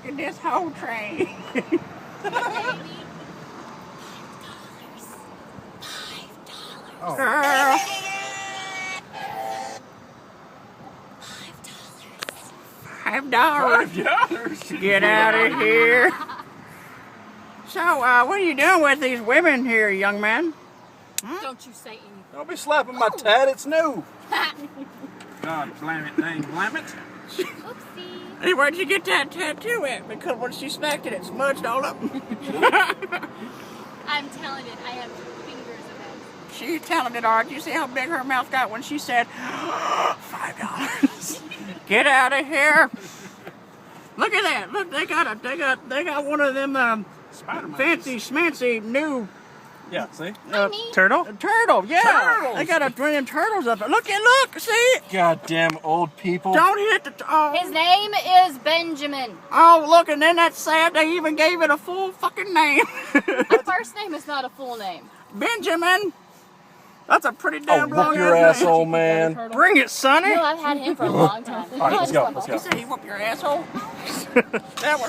working this whole train. Baby. $5. Girl. $5. $5? Get out of here. So, what are you doing with these women here, young man? Don't you say anything. Don't be slapping my tat, it's new. God blam it, dang blam it. Oopsie. Hey, where'd you get that tattoo at? Because when she smacked it, it smudged all up. I'm telling it, I have fingers of it. She's telling it, Art. You see how big her mouth got when she said, $5. Get out of here. Look at that. Look, they got one of them Spider-Man. fancy schmancy new Yeah, see? Turtle? turtle. Yeah. Turtles. They got a million turtles up there. Look, see? Goddamn old people. Don't hit the His name is Benjamin. Oh, look, and then that's sad. They even gave it a full fucking name. My first name is not a full name. Benjamin. That's a pretty Oh, damn long whoop your ass name. asshole, man. Bring it, Sonny. No, I've had him for a long time. All right, let's go. You say he whoop your asshole? That was